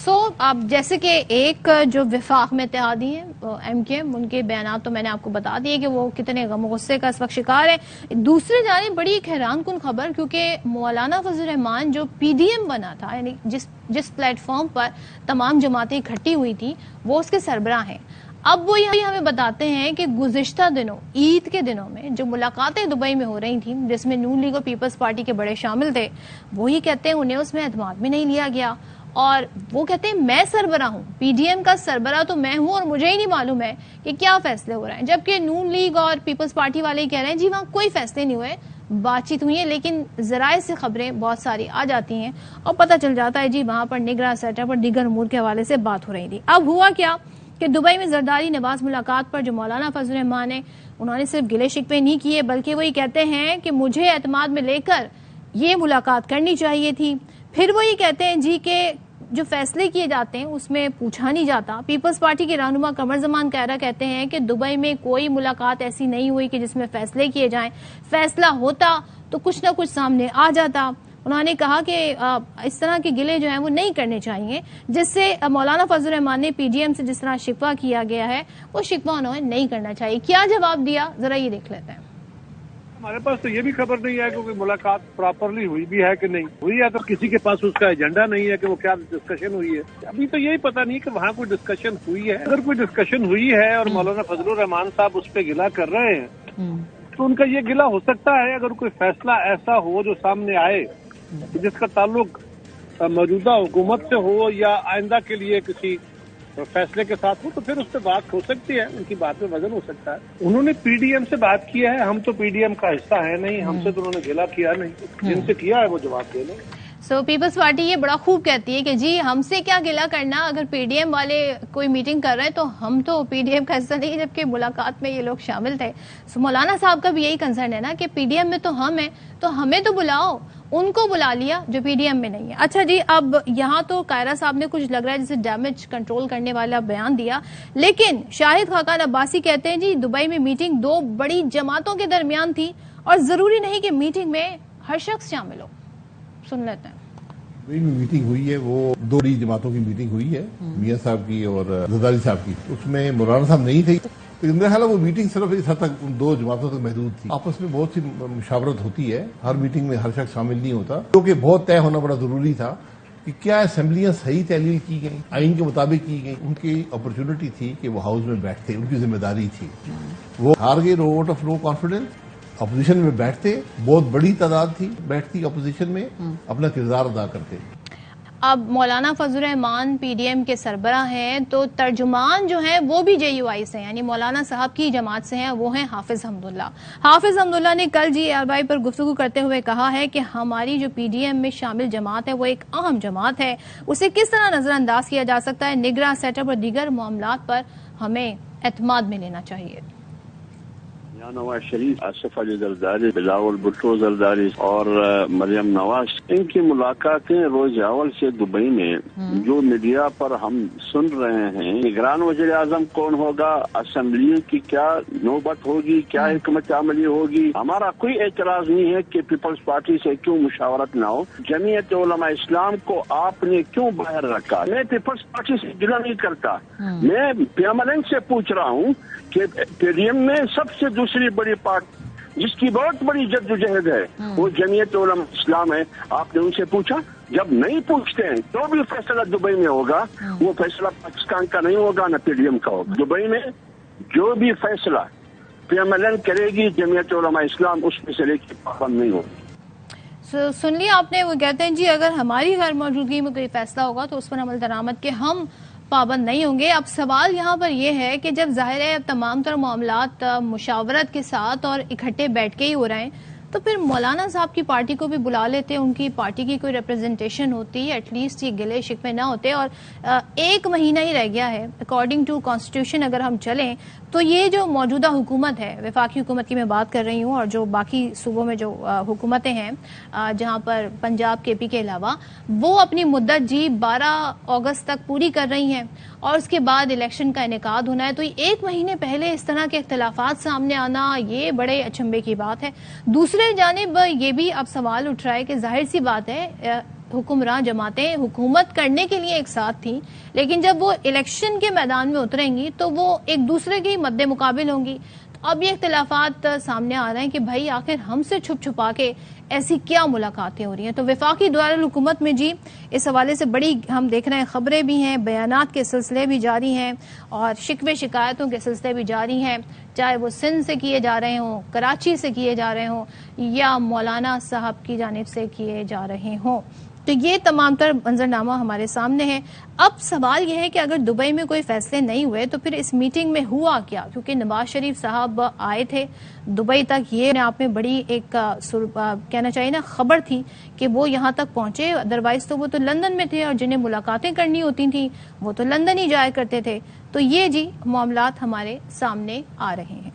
اب جیسے کہ ایک جو وفاق میں اتحادی ہیں ایم کیو ایم، ان کے بیانات تو میں نے آپ کو بتا دیے کہ وہ کتنے غم و غصے کا اس وقت شکار ہے۔ دوسری جانب بڑی ایک حیران کن خبر، کیونکہ مولانا فضل الرحمان جو پی ڈی ایم بنا تھا، یعنی جس پلیٹ فارم پر تمام جماعتیں اکٹھی ہوئی تھی، وہ اس کے سربراہ ہیں۔ اب وہ یہ ہمیں بتاتے ہیں کہ گزشتہ دنوں، عید کے دنوں میں جو ملاقاتیں دبئی میں ہو رہی تھیں، جس میں نون لیگ اور پیپلز پارٹی کے بڑے شامل تھے، وہی کہتے ہیں انہیں اس میں اعتماد میں نہیں لیا گیا، اور وہ کہتے ہیں میں سربراہ ہوں، پی ڈی ایم کا سربراہ تو میں ہوں اور مجھے ہی نہیں معلوم ہے کہ کیا فیصلے ہو رہے ہیں، جبکہ نون لیگ اور پیپلز پارٹی والے ہی کہہ رہے ہیں جی وہاں کوئی فیصلے نہیں ہوئے، بات چیت ہوئی ہے، لیکن ذرائع سے خبریں بہت ساری آ جاتی ہیں اور پتہ چل جاتا ہے جی وہاں پر نگراں سیٹ اپ اور دیگر امور کے حوالے سے بات ہو رہی تھی۔ اب ہوا کیا کہ دبئی میں زرداری نواز ملاقات پر جو مولانا فضل الرحمان ہیں، انہوں نے صرف گلے شکوے نہیں کیے، بلکہ وہ یہ کہتے ہیں کہ مجھے اعتماد میں لے کر یہ ملاقات کرنی چاہیے تھی۔ پھر وہ یہ کہتے ہیں جی کہ جو فیصلے کیے جاتے ہیں اس میں پوچھا نہیں جاتا۔ پیپلز پارٹی کے رہنما قمر زمان کہرا کہتے ہیں کہ دبئی میں کوئی ملاقات ایسی نہیں ہوئی کہ جس میں فیصلے کیے جائیں، فیصلہ ہوتا تو کچھ نہ کچھ سامنے آ جاتا۔ انہوں نے کہا کہ اس طرح کے گلے جو ہیں وہ نہیں کرنے چاہیے، جس سے مولانا فضل الرحمان نے پی ڈی ایم سے جس طرح شکوہ کیا گیا ہے وہ شکوہ انہیں نہیں کرنا چاہیے۔ کیا جواب دیا، ذرا یہ دیکھ لیتے ہیں۔ ہمارے پاس تو یہ بھی خبر نہیں ہے کہ ملاقات پراپرلی ہوئی بھی ہے کہ نہیں ہوئی ہے، تو کسی کے پاس اس کا ایجنڈا نہیں ہے کہ وہ کیا ڈسکشن ہوئی ہے۔ ابھی تو یہی پتہ نہیں کہ وہاں کوئی ڈسکشن ہوئی ہے۔ اگر کوئی ڈسکشن ہوئی ہے اور مولانا فضل الرحمان صاحب اس پہ گلہ کر رہے ہیں تو ان کا یہ گلہ ہو سکتا ہے اگر کوئی فیصلہ ایسا ہو جو سامنے آئے جس کا تعلق موجودہ حکومت سے ہو یا آئندہ کے لیے کسی فیصلے کے ساتھ ہو، تو پھر اس پہ بات ہو سکتی ہے، ان کی بات میں وزن ہو سکتا ہے۔ انہوں نے پی ڈی ایم سے بات کیا ہے، ہم تو پی ڈی ایم کا حصہ ہے نہیں، ہم سے تو انہوں نے گلہ کیا نہیں، جن سے کیا ہے وہ جواب دے لیں۔ پیپلز پارٹی یہ بڑا خوب کہتی ہے کہ جی ہم سے کیا گلہ کرنا، اگر پی ڈی ایم والے کوئی میٹنگ کر رہے ہیں تو ہم تو پی ڈی ایم کا حصہ نہیں، جبکہ ملاقات میں یہ لوگ شامل تھے۔ مولانا صاحب کا بھی یہی کنسرن ہے نا کہ پی ڈی ایم میں تو ہم ہیں، تو ہمیں تو بلاؤ، ان کو بلا لیا جو پی ڈی ایم میں نہیں ہے۔ اچھا جی، اب یہاں تو قائرہ صاحب نے کچھ لگ رہا ہے جیسے ڈیمیج کنٹرول کرنے والا بیان دیا، لیکن شاہد خاقان عباسی کہتے ہیں جی دبئی میں میٹنگ دو بڑی جماعتوں کے درمیان تھی اور ضروری نہیں کہ میٹنگ میں ہر شخص شامل ہو۔ سن لیتے ہیں۔ دبئی میں میٹنگ ہوئی ہے، وہ دو بڑی جماعتوں کی میٹنگ ہوئی ہے، میاں صاحب کی اور زرداری صاحب کی، اس میں مولانا صاحب نہیں تھے، لیکن میرا خیال ہے وہ میٹنگ صرف اس حد تک دو جماعتوں تک محدود تھی۔ آپس میں بہت سی مشاورت ہوتی ہے، ہر میٹنگ میں ہر شخص شامل نہیں ہوتا، کیونکہ بہت طے ہونا بڑا ضروری تھا کہ کیا اسمبلیاں صحیح تحلیل کی گئیں، آئین کے مطابق کی گئیں۔ ان کی اپرچونٹی تھی کہ وہ ہاؤس میں بیٹھتے، ان کی ذمہ داری تھی، وہ ہار گئے vote of no confidence, opposition میں بیٹھتے، بہت بڑی تعداد تھی بیٹھتی اپوزیشن میں، اپنا کردار ادا کرتے۔ اب مولانا فضل الرحمان پی ڈی ایم کے سربراہ ہیں، تو ترجمان جو ہیں وہ بھی جے یو آئی سے ہیں، یعنی مولانا صاحب کی جماعت سے ہیں، وہ ہیں حافظ حمداللہ۔ حافظ حمداللہ نے کل جی آر وائی پر گفتگو کرتے ہوئے کہا ہے کہ ہماری جو پی ڈی ایم میں شامل جماعت ہے وہ ایک اہم جماعت ہے، اسے کس طرح نظر انداز کیا جا سکتا ہے، نگراں سیٹ اپ اور دیگر معاملات پر ہمیں اعتماد میں لینا چاہیے۔ نواز شریف، آصف علی زرداری، بلاول بھٹو زرداری اور مریم نواز، ان کی ملاقاتیں روز اول سے دبئی میں جو میڈیا پر ہم سن رہے ہیں، نگران وزیر اعظم کون ہوگا، اسمبلی کی کیا نوبت ہوگی، کیا حکمت عملی ہوگی، ہمارا کوئی اعتراض نہیں ہے کہ پیپلز پارٹی سے کیوں مشاورت نہ ہو، جمعیت علماء اسلام کو آپ نے کیوں باہر رکھا۔ میں پیپلز پارٹی سے گلہ نہیں کرتا، میں پیاملنگ سے پوچھ رہا ہوں کہ پی ڈی ایم میں سب سے دوسری بڑی پارٹی جس کی بہت بڑی جدوجہد ہے وہ جمعیت علماء اسلام ہے، آپ نے ان سے پوچھا؟ جب نہیں پوچھتے ہیں تو بھی فیصلہ دبئی میں ہوگا، وہ فیصلہ پاکستان کا نہیں ہوگا نہ پی ڈی ایم کا ہوگا۔ دبئی میں جو بھی فیصلہ پی ایم ایل این کرے گی جمعیت علماء اسلام اس فیصلے کی پابند نہیں ہوگی۔ سن لیا آپ نے، وہ کہتے ہیں جی اگر ہماری غیر موجودگی میں کوئی فیصلہ ہوگا تو اس پر عمل درآمد کے ہم پابند نہیں ہوں گے۔ اب سوال یہاں پر یہ ہے کہ جب ظاہر ہے تمام تر معاملات مشاورت کے ساتھ اور اکٹھے بیٹھ کے ہی ہو رہے ہیں، تو پھر مولانا صاحب کی پارٹی کو بھی بلا لیتے، ان کی پارٹی کی کوئی ریپرزنٹیشن ہوتی، ایٹ لیسٹ یہ گلے شکوے نہ ہوتے۔ اور ایک مہینہ ہی رہ گیا ہے، اکارڈنگ ٹو کانسٹیٹیوشن اگر ہم چلیں تو یہ جو موجودہ حکومت ہے، وفاقی حکومت کی میں بات کر رہی ہوں، اور جو باقی صوبوں میں جو حکومتیں ہیں جہاں پر پنجاب کے پی کے علاوہ، وہ اپنی مدت جی 12 اگست تک پوری کر رہی ہیں اور اس کے بعد الیکشن کا انعقاد ہونا ہے، تو ایک مہینے پہلے اس طرح کے اختلافات سامنے آنا یہ بڑے اچنبے کی بات ہے۔ دوسرے جانب یہ بھی اب سوال اٹھ رہا ہے کہ ظاہر سی بات ہے حکمراں جماعتیں حکومت کرنے کے لیے ایک ساتھ تھیں، لیکن جب وہ الیکشن کے میدان میں اتریں گی تو وہ ایک دوسرے کے مد مقابل ہوں گی۔ اب یہ اختلافات سامنے آ رہے ہیں کہ بھائی آخر ہم سے چھپ چھپا کے ایسی کیا ملاقاتیں ہو رہی ہیں۔ تو وفاقی دارالحکومت میں جی اس حوالے سے بڑی ہم دیکھ رہے ہیں خبریں بھی ہیں، بیانات کے سلسلے بھی جاری ہیں اور شکوے شکایتوں کے سلسلے بھی جاری ہیں، چاہے وہ سندھ سے کیے جا رہے ہوں، کراچی سے کیے جا رہے ہوں یا مولانا صاحب کی جانب سے کیے جا رہے ہوں۔ تو یہ تمام تر منظرنامہ ہمارے سامنے ہے۔ اب سوال یہ ہے کہ اگر دبئی میں کوئی فیصلے نہیں ہوئے تو پھر اس میٹنگ میں ہوا کیا؟ کیونکہ نواز شریف صاحب آئے تھے دبئی تک، یہ آپ میں بڑی ایک کہنا چاہیے نا خبر تھی کہ وہ یہاں تک پہنچے، ادروائز تو وہ تو لندن میں تھے اور جنہیں ملاقاتیں کرنی ہوتی تھیں وہ تو لندن ہی جایا کرتے تھے۔ تو یہ جی معاملات ہمارے سامنے آ رہے ہیں۔